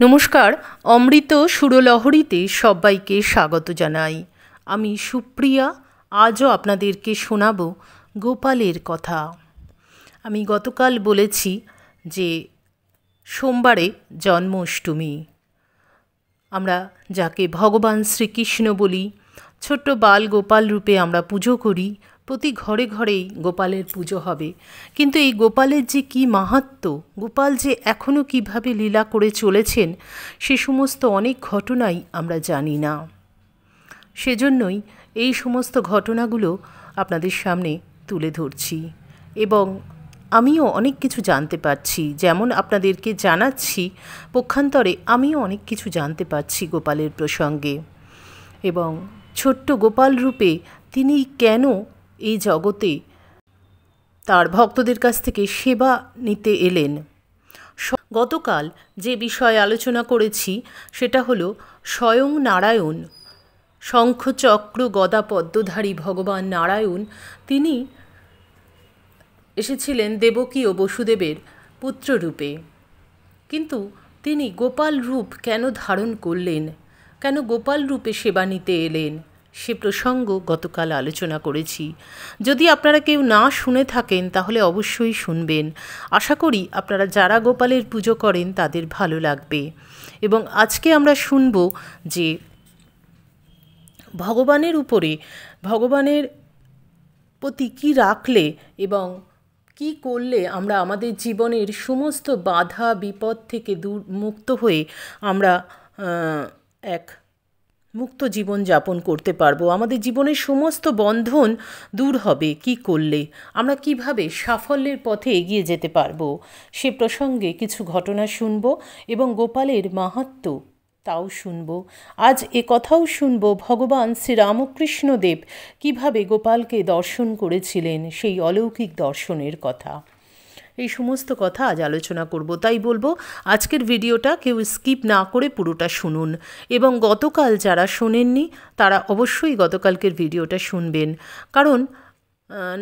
নমস্কার, অমৃত সুরলহরীতে সবাইকে স্বাগত জানাই। আমি সুপ্রিয়া। আজও আপনাদেরকে শোনাব গোপালের কথা। আমি গতকাল বলেছি যে সোমবারে জন্মাষ্টমী, আমরা যাকে ভগবান শ্রীকৃষ্ণ বলি, ছোট্ট বাল গোপাল রূপে আমরা পুজো করি। প্রতি ঘরে ঘরেই গোপালের পুজো হবে, কিন্তু এই গোপালের যে কী মাহাত্ম্য, গোপাল যে এখনও কিভাবে লীলা করে চলেছেন, সে সমস্ত অনেক ঘটনাই আমরা জানি না। সেজন্যই এই সমস্ত ঘটনাগুলো আপনাদের সামনে তুলে ধরছি এবং আমিও অনেক কিছু জানতে পারছি। যেমন আপনাদেরকে জানাচ্ছি, পক্ষান্তরে আমিও অনেক কিছু জানতে পারছি গোপালের প্রসঙ্গে। এবং ছোট্ট গোপাল রূপে তিনি কেন এই জগতে তার ভক্তদের কাছ থেকে সেবা নিতে এলেন। গতকাল যে বিষয়ে আলোচনা করেছি সেটা হলো স্বয়ং নারায়ণ, শঙ্খ চক্র গদা পদ্মধারী ভগবান নারায়ণ, তিনি এসেছিলেন দেবকী ও বসুদেবের পুত্ররূপে। কিন্তু তিনি গোপাল রূপ কেন ধারণ করলেন, কেন গোপাল রূপে সেবা নিতে এলেন, সে প্রসঙ্গ গতকাল আলোচনা করেছি। যদি আপনারা কেউ না শুনে থাকেন তাহলে অবশ্যই শুনবেন। আশা করি আপনারা যারা গোপালের পুজো করেন তাদের ভালো লাগবে। এবং আজকে আমরা শুনব যে ভগবানের উপরে, ভগবানের প্রতি কী রাখলে এবং কী করলে আমরা আমাদের জীবনের সমস্ত বাধা বিপদ থেকে মুক্ত হয়ে আমরা এক মুক্ত জীবন যাপন করতে পারবো। আমাদের জীবনের সমস্ত বন্ধন দূর হবে কি করলে, আমরা কিভাবে সাফল্যের পথে এগিয়ে যেতে পারবো, সে প্রসঙ্গে কিছু ঘটনা শুনব এবং গোপালের মাহাত্ম্য তাও শুনব। আজ এ কথাও শুনব ভগবান শ্রীরামকৃষ্ণদেব কিভাবে গোপালকে দর্শন করেছিলেন, সেই অলৌকিক দর্শনের কথা। এই সমস্ত কথা আজ আলোচনা করব। তাই বলবো আজকের ভিডিওটা কেউ স্কিপ না করে পুরোটা শুনুন। এবং গতকাল যারা শোনেননি তারা অবশ্যই গতকালকের ভিডিওটা শুনবেন, কারণ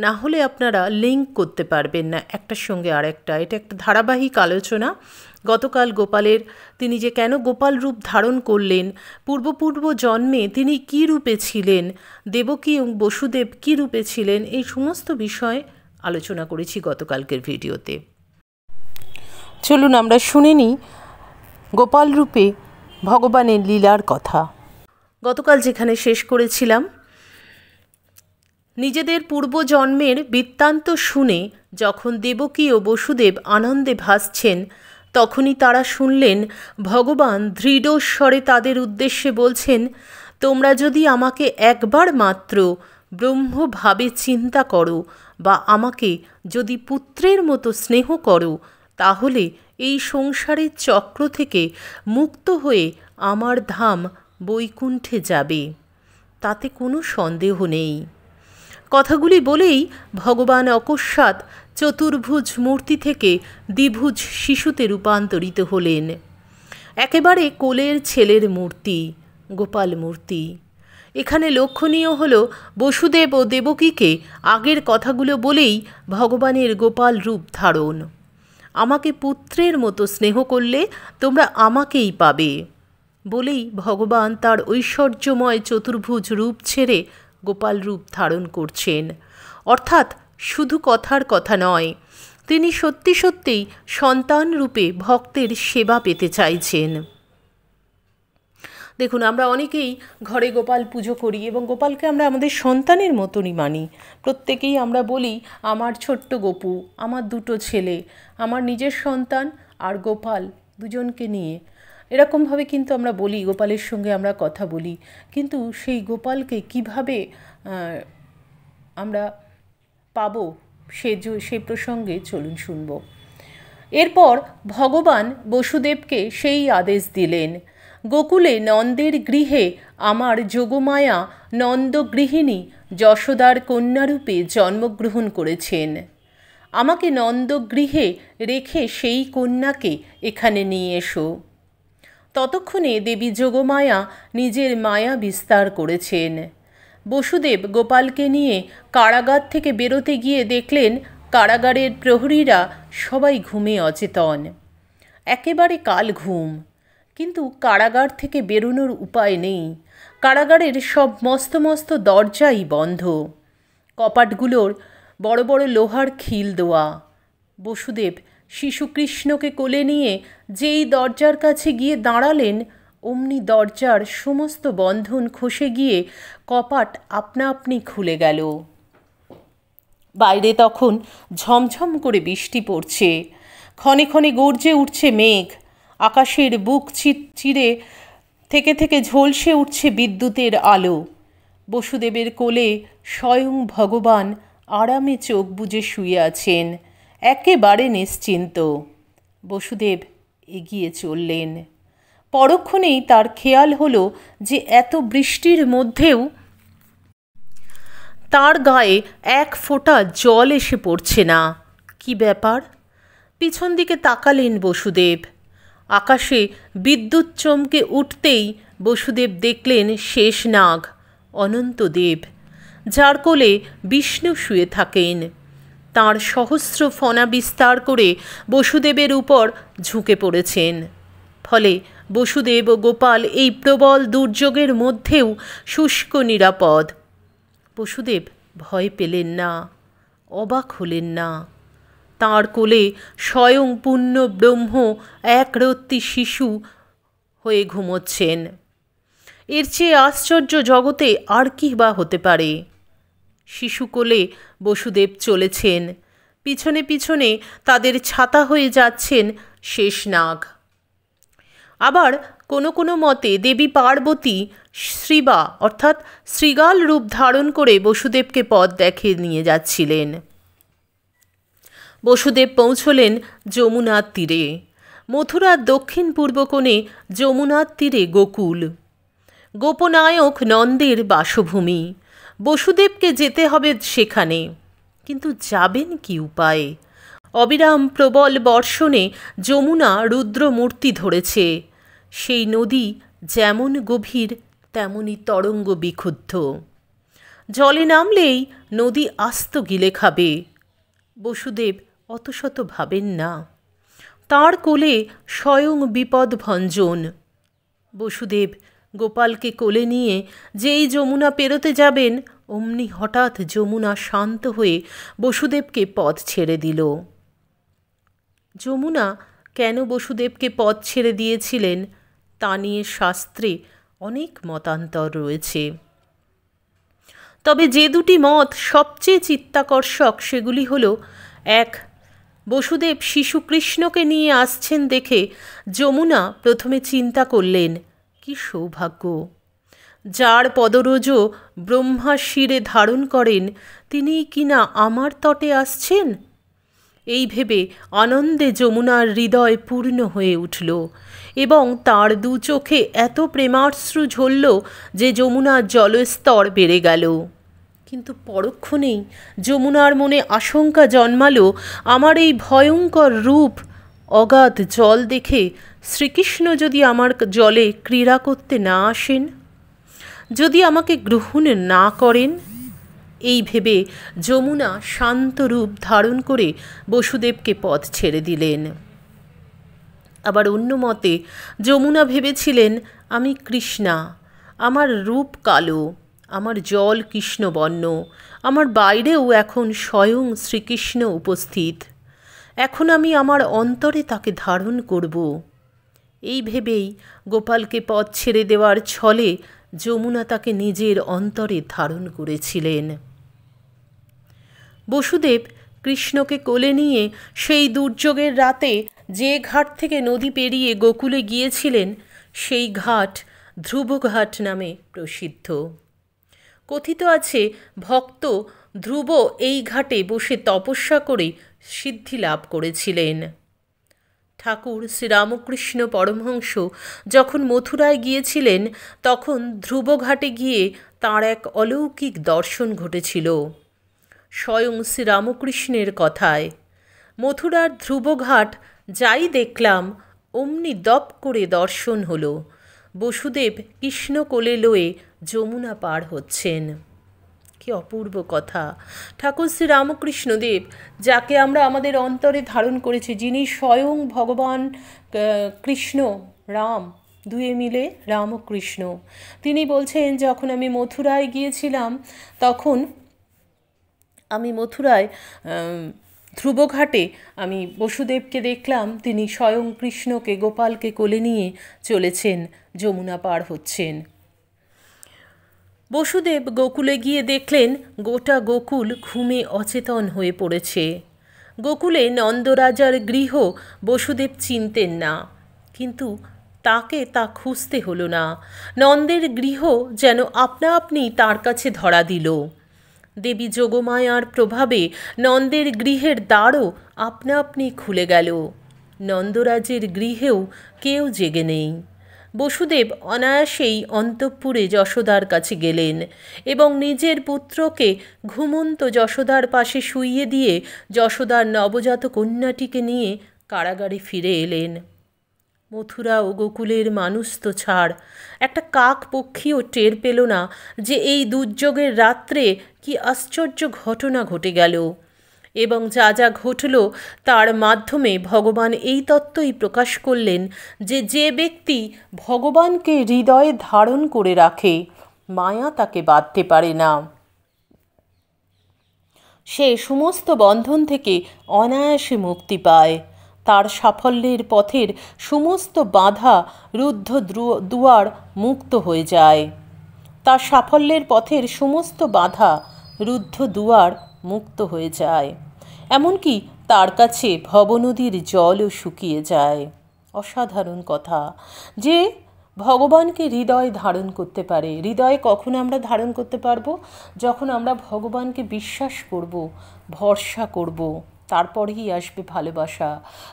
না হলে আপনারা লিঙ্ক করতে পারবেন না একটার সঙ্গে আরেকটা। এটা একটা ধারাবাহিক আলোচনা। গতকাল গোপালের, তিনি যে কেন গোপাল রূপ ধারণ করলেন, পূর্ব জন্মে তিনি কী রূপে ছিলেন, দেবকী এবং বসুদেব কী রূপে ছিলেন, এই সমস্ত বিষয় আলোচনা করেছি গতকালকের ভিডিওতে। চলুন আমরা শুনে নিই গোপাল রূপে ভগবানের লীলার কথা। গতকাল যেখানে শেষ করেছিলাম, নিজেদের পূর্বজন্মের বৃত্তান্ত শুনে যখন দেবকী ও বসুদেব আনন্দে ভাসছেন, তখনই তারা শুনলেন ভগবান দৃঢ় স্বরে তাদের উদ্দেশ্যে বলছেন, তোমরা যদি আমাকে একবার মাত্র ব্রহ্মভাবে চিন্তা করো বা আমাকে যদি পুত্রের মতো স্নেহ করো, তাহলে এই সংসারের চক্র থেকে মুক্ত হয়ে আমার ধাম বৈকুণ্ঠে যাবে, তাতে কোনো সন্দেহ নেই। কথাগুলি বলেই ভগবান অকস্মাৎ চতুর্ভুজ মূর্তি থেকে দ্বিভুজ শিশুতে রূপান্তরিত হলেন। একেবারে কোলের ছেলের মূর্তি, গোপাল মূর্তি। এখানে লক্ষণীয় হল বসুদেব ও দেবকীকে আগের কথাগুলো বলেই ভগবানের গোপাল রূপ ধারণ। আমাকে পুত্রের মতো স্নেহ করলে তোমরা আমাকেই পাবে বলেই ভগবান তার ঐশ্বর্যময় চতুর্ভুজ রূপ ছেড়ে গোপাল রূপ ধারণ করছেন। অর্থাৎ শুধু কথার কথা নয়, তিনি সত্যি সত্যিই সন্তান রূপে ভক্তের সেবা পেতে চাইছেন। দেখুন, আমরা অনেকেই ঘরে গোপাল পুজো করি এবং গোপালকে আমরা আমাদের সন্তানের মতনই মানি। প্রত্যেকেই আমরা বলি, আমার ছোট্ট গোপু, আমার দুটো ছেলে, আমার নিজের সন্তান আর গোপাল, দুজনকে নিয়ে এরকমভাবে কিন্তু আমরা বলি, গোপালের সঙ্গে আমরা কথা বলি। কিন্তু সেই গোপালকে কিভাবে আমরা পাবো সে প্রসঙ্গে চলুন শুনব। এরপর ভগবান বসুদেবকে সেই আদেশ দিলেন, গোকুলে নন্দের গৃহে আমার যোগমায়া নন্দগৃহিণী যশোদার কন্যারূপে জন্মগ্রহণ করেছেন। আমাকে নন্দগৃহে রেখে সেই কন্যাকে এখানে নিয়ে এসো। ততক্ষণে দেবী যোগমায়া নিজের মায়া বিস্তার করেছেন। বসুদেব গোপালকে নিয়ে কারাগার থেকে বেরোতে গিয়ে দেখলেন কারাগারের প্রহরীরা সবাই ঘুমে অচেতন, একেবারে কাল ঘুম। কিন্তু কারাগার থেকে বেরোনোর উপায় নেই, কারাগারের সব মস্ত মস্ত দরজাই বন্ধ, কপাটগুলোর বড় বড় লোহার খিল দেওয়া। বসুদেব শিশুকৃষ্ণকে কোলে নিয়ে যেই দরজার কাছে গিয়ে দাঁড়ালেন, অমনি দরজার সমস্ত বন্ধন খসে গিয়ে কপাট আপনা আপনি খুলে গেল। বাইরে তখন ঝমঝম করে বৃষ্টি পড়ছে, ক্ষণে ক্ষণে গর্জে উঠছে মেঘ, আকাশের বুক চিরে থেকে থেকে ঝলসে উঠছে বিদ্যুতের আলো। বসুদেবের কোলে স্বয়ং ভগবান আরামে চোখ বুজে শুয়ে আছেন, একেবারে নিশ্চিন্ত। বসুদেব এগিয়ে চললেন। পরক্ষণেই তার খেয়াল হলো যে এত বৃষ্টির মধ্যেও তার গায়ে এক ফোঁটা জল এসে পড়ছে না। কি ব্যাপার? পিছন দিকে তাকালেন বসুদেব। আকাশে বিদ্যুৎ চমকে উঠতেই বসুদেব দেখলেন শেষনাগ অনন্তদেব, যার কোলে বিষ্ণু শুয়ে থাকেন। তাঁর সহস্র ফণা বিস্তার করে বসুদেবের উপর ঝুঁকে পড়েছেন। ফলে বসুদেব ও গোপাল এই প্রবল দুর্যোগের মধ্যেও শুষ্ক নিরাপদ। বসুদেব ভয় পেলেন না, অবাক হলেন না। তাঁর কোলে স্বয়ং পূর্ণ ব্রহ্ম একরত্তি শিশু হয়ে ঘুমোচ্ছেন। এর চেয়ে আশ্চর্য জগতে আর কি বা হতে পারে? শিশু কোলে বসুদেব চলেছেন, পিছনে পিছনে তাদের ছাতা হয়ে যাচ্ছেন শেষনাগ। আবার কোনো কোনো মতে দেবী পার্বতী শ্রীবা অর্থাৎ শৃগাল রূপ ধারণ করে বসুদেবকে পথ দেখিয়ে নিয়ে যাচ্ছিলেন। বসুদেব পৌঁছলেন যমুনার তীরে। মথুরার দক্ষিণ পূর্ব কোণে যমুনার তীরে গোকুল, গোপনায়ক নন্দের বাসভূমি। বসুদেবকে যেতে হবে সেখানে, কিন্তু যাবেন কি উপায়ে? অবিরাম প্রবল বর্ষণে যমুনা রুদ্রমূর্তি ধরেছে। সেই নদী যেমন গভীর তেমনই তরঙ্গ বিক্ষুব্ধ। জলে নামলেই নদী আস্ত গিলে খাবে। বসুদেব অত শত ভাবেন না, তাঁর কোলে স্বয়ং বিপদভঞ্জন। বসুদেব গোপালকে কোলে নিয়ে যেই যমুনা পেরোতে যাবেন, অমনি হঠাৎ যমুনা শান্ত হয়ে বসুদেবকে পথ ছেড়ে দিল। যমুনা কেন বসুদেবকে পথ ছেড়ে দিয়েছিলেন তা নিয়ে শাস্ত্রে অনেক মতান্তর রয়েছে। তবে যে দুটি মত সবচেয়ে চিত্তাকর্ষক সেগুলি হল, এক, বসুদেব শিশুকৃষ্ণকে নিয়ে আসছেন দেখে যমুনা প্রথমে চিন্তা করলেন, কি সৌভাগ্য! যার পদরজ ব্রহ্মা শিরে ধারণ করেন তিনিই কিনা আমার তটে আসছেন। এই ভেবে আনন্দে যমুনার হৃদয় পূর্ণ হয়ে উঠল এবং তার দু চোখে এত প্রেমাশ্রু ঝরল যে যমুনার জলস্তর বেড়ে গেল। কিন্তু পরক্ষণেই যমুনার মনে আশঙ্কা জন্মালো, আমার এই ভয়ঙ্কর রূপ, অগাধ জল দেখে শ্রীকৃষ্ণ যদি আমার জলে ক্রীড়া করতে না আসেন, যদি আমাকে গ্রহণ না করেন। এই ভেবে যমুনা শান্ত রূপ ধারণ করে বসুদেবকে পথ ছেড়ে দিলেন। আবার অন্য মতে যমুনা ভেবেছিলেন, আমি কৃষ্ণা, আমার রূপ কালো, আমার জল কৃষ্ণবর্ণ, আমার বাইরেও এখন স্বয়ং শ্রীকৃষ্ণ উপস্থিত, এখন আমি আমার অন্তরে তাকে ধারণ করব। এই ভেবেই গোপালকে পথ ছেড়ে দেওয়ার ছলে যমুনা তাকে নিজের অন্তরে ধারণ করেছিলেন। বসুদেব কৃষ্ণকে কোলে নিয়ে সেই দুর্যোগের রাতে যে ঘাট থেকে নদী পেরিয়ে গোকুলে গিয়েছিলেন, সেই ঘাট ধ্রুবঘাট নামে প্রসিদ্ধ। কথিত আছে ভক্ত ধ্রুব এই ঘাটে বসে তপস্যা করে সিদ্ধি লাভ করেছিলেন। ঠাকুর শ্রীরামকৃষ্ণ পরমহংস যখন মথুরায় গিয়েছিলেন, তখন ধ্রুবঘাটে গিয়ে তাঁর এক অলৌকিক দর্শন ঘটেছিল। স্বয়ং শ্রীরামকৃষ্ণের কথায়, মথুরার ধ্রুবঘাট যাই দেখলাম, অমনি দপ করে দর্শন হলো, বসুদেব কৃষ্ণ কোলে লয়ে যমুনা পার হচ্ছেন। কি অপূর্ব কথা! ঠাকুর শ্রী রামকৃষ্ণদেব, যাকে আমরা আমাদের অন্তরে ধারণ করেছি, যিনি স্বয়ং ভগবান কৃষ্ণ, রাম, দুয়ে মিলে রামকৃষ্ণ, তিনি বলছেন, যখন আমি মথুরায় গিয়েছিলাম, তখন আমি মথুরায় ধ্রুবঘাটে আমি বসুদেবকে দেখলাম, তিনি স্বয়ং কৃষ্ণকে, গোপালকে কোলে নিয়ে চলেছেন, যমুনা পার হচ্ছেন। বসুদেব গোকুলে গিয়ে দেখলেন গোটা গোকুল ঘুমে অচেতন হয়ে পড়েছে। গোকুলে নন্দরাজার গৃহ বসুদেব চিনতেন না, কিন্তু তাকে তা খুঁজতে হলো না। নন্দের গৃহ যেন আপনা আপনি তার কাছে ধরা দিল। দেবী যোগমায়ার প্রভাবে নন্দের গৃহের দ্বারও আপনা আপনি খুলে গেল। নন্দরাজের গৃহেও কেউ জেগে নেই। বসুদেব অনায়াসেই অন্তঃপুরে যশোদার কাছে গেলেন এবং নিজের পুত্রকে ঘুমন্ত যশোদার পাশে শুইয়ে দিয়ে যশোদার নবজাত কন্যাটিকে নিয়ে কারাগারে ফিরে এলেন। মথুরা ও গোকুলের মানুষ তো ছাড়, একটা কাক পক্ষীও টের পেল না যে এই দুর্যোগের রাত্রে কি আশ্চর্য ঘটনা ঘটে গেল। এবং যা যা ঘটল তার মাধ্যমে ভগবান এই তত্ত্বই প্রকাশ করলেন যে যে ব্যক্তি ভগবানকে হৃদয়ে ধারণ করে রাখে, মায়া তাকে বাঁধতে পারে না। সে সমস্ত বন্ধন থেকে অনায়াসে মুক্তি পায়। তার সাফল্যের পথের সমস্ত বাধা রুদ্ধ দুয়ার মুক্ত হয়ে যায়। তার সাফল্যের পথের সমস্ত বাধা রুদ্ধ দুয়ার মুক্ত হয়ে যায়। এমনকি তার কাছে ভবনদীর জলও শুকিয়ে যায়। অসাধারণ কথা যে ভগবানকে হৃদয়ে ধারণ করতে পারে। হৃদয়ে কখন আমরা ধারণ করতে পারবো? যখন আমরা ভগবানকে বিশ্বাস করব, ভরসা করব, তারপরেই আসবে ভালোবাসা।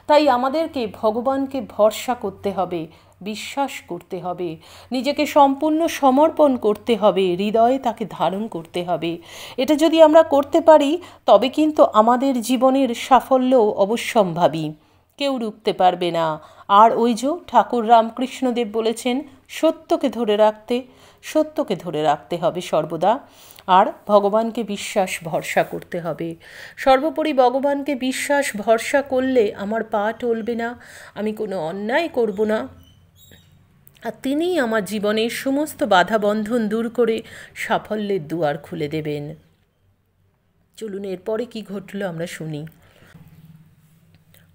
তাই আমাদেরকে ভগবানকে ভরসা করতে হবে, বিশ্বাস করতে হবে, নিজেকে সম্পূর্ণ সমর্পণ করতে হবে, হৃদয়ে তাকে ধারণ করতে হবে। এটা যদি আমরা করতে পারি তবে কিন্তু আমাদের জীবনের সাফল্যও অবশ্যম্ভাবী, কেউ রুখতে পারবে না। আর ওই যে ঠাকুর রামকৃষ্ণদেব বলেছেন, সত্যকে ধরে রাখতে, সত্যকে ধরে রাখতে হবে সর্বদা। আর ভগবানকে বিশ্বাস ভরসা করতে হবে। সর্বোপরি ভগবানকে বিশ্বাস ভরসা করলে আমার পা টলবে না, আমি কোনো অন্যায় করব না, আর তিনিই আমার জীবনের সমস্ত বাধা বন্ধন দূর করে সাফল্যের দুয়ার খুলে দেবেন। চলুন এরপরে কি ঘটল আমরা শুনি।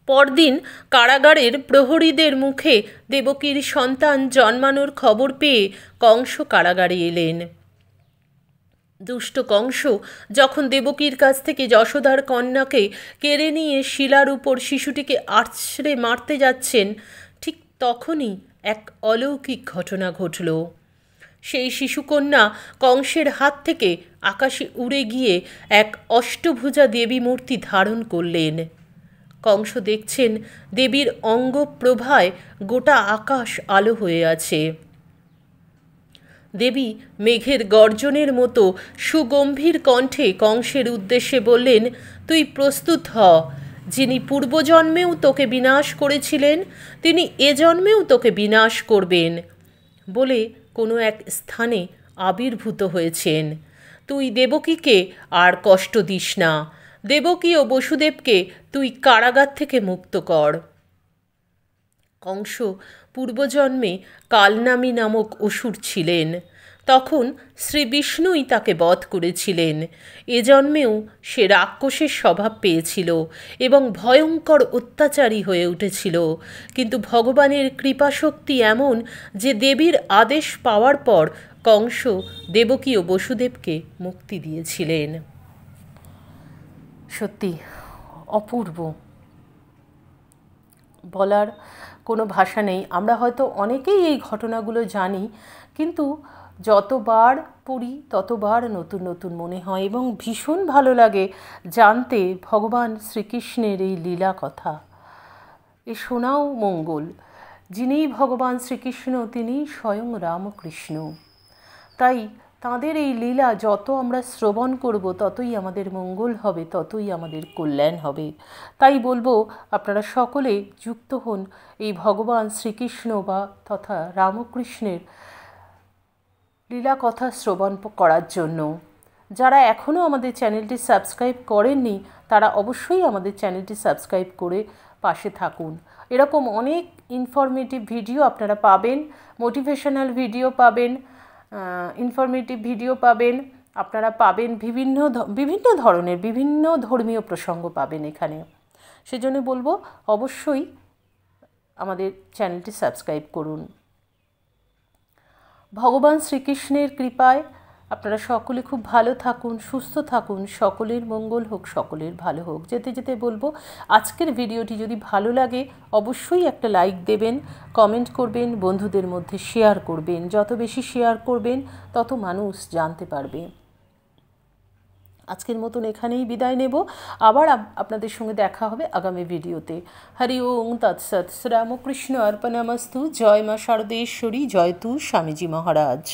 পরদিন কারাগারের প্রহরীদের মুখে দেবকীর সন্তান জন্মানোর খবর পেয়ে কংস কারাগারে এলেন। দুষ্ট কংস যখন দেবকীর কাছ থেকে যশোদার কন্যাকে কেড়ে নিয়ে শিলার উপর শিশুটিকে আছড়ে মারতে যাচ্ছেন, ঠিক তখনই এক অলৌকিক ঘটনা ঘটল। সেই শিশুকন্যা কংসের হাত থেকে আকাশে উড়ে গিয়ে এক অষ্টভুজা দেবী মূর্তি ধারণ করলেন। কংস দেখছেন দেবীর অঙ্গ প্রভায় গোটা আকাশ আলো হয়ে আছে। দেবী মেঘের গর্জনের মতো সুগম্ভীর কণ্ঠে কংসের উদ্দেশ্যে বললেন, তুই প্রস্তুত হ। যিনি পূর্বজন্মেও তোকে বিনাশ করেছিলেন তিনি এ জন্মেও তোকে বিনাশ করবেন বলে কোনো এক স্থানে আবির্ভূত হয়েছেন। তুই দেবকীকে আর কষ্ট দিস না। দেবকী ও বসুদেবকে তুই কারাগার থেকে মুক্ত কর। কংস পূর্বজন্মে কালনামী নামক অসুর ছিলেন। তখন শ্রী বিষ্ণুই তাকে বধ করেছিলেন। এ জন্মেও সে রাক্ষসের স্বভাব পেয়েছিল এবং ভয়ঙ্কর অত্যাচারী হয়ে উঠেছিল। কিন্তু ভগবানের কৃপাশক্তি এমন যে দেবীর আদেশ পাওয়ার পর কংস দেবকী ও বসুদেবকে মুক্তি দিয়েছিলেন। সত্যি অপূর্ব, বলার কোনো ভাষা নেই। আমরা হয়তো অনেকেই এই ঘটনাগুলো জানি, কিন্তু যতবার পড়ি ততবার নতুন নতুন মনে হয় এবং ভীষণ ভালো লাগে জানতে ভগবান শ্রীকৃষ্ণের এই লীলা কথা। এ শোনাও মঙ্গল। যিনি ভগবান শ্রীকৃষ্ণ তিনি স্বয়ং রামকৃষ্ণ। তাই তাঁদের এই লীলা যত আমরা শ্রবণ করব ততই আমাদের মঙ্গল হবে, ততই আমাদের কল্যাণ হবে। তাই বলবো আপনারা সকলে যুক্ত হন এই ভগবান শ্রীকৃষ্ণ বা তথা রামকৃষ্ণের লীলা কথা শ্রবণ করার জন্য। যারা এখনও আমাদের চ্যানেলটি সাবস্ক্রাইব করেননি তারা অবশ্যই আমাদের চ্যানেলটি সাবস্ক্রাইব করে পাশে থাকুন। এরকম অনেক ইনফরমেটিভ ভিডিও আপনারা পাবেন, মোটিভেশনাল ভিডিও পাবেন, ইনফরমেটিভ ভিডিও পাবেন, আপনারা পাবেন বিভিন্ন ধরনের বিভিন্ন ধর্মীয় প্রসঙ্গ পাবেন এখানে। সেজন্য বলবো অবশ্যই আমাদের চ্যানেলটি সাবস্ক্রাইব করুন। ভগবান শ্রীকৃষ্ণের কৃপায় আপনারা সকলে খুব ভালো থাকুন, সুস্থ থাকুন, সকলের মঙ্গল হোক, সকলের ভালো হোক। যেতে যেতে বলবো আজকের ভিডিওটি যদি ভালো লাগে অবশ্যই একটা লাইক দেবেন, কমেন্ট করবেন, বন্ধুদের মধ্যে শেয়ার করবেন। যত বেশি শেয়ার করবেন তত মানুষ জানতে পারবে। আজকের মতন এখানেই বিদায় নেব। আবার আপনাদের সঙ্গে দেখা হবে আগামী ভিডিওতে। হরি ওম তৎসৎ। শ্রীরামকৃষ্ণ অর্পণমস্তু। জয় মা শারদেশ্বরী, জয় তু স্বামীজি মহারাজ।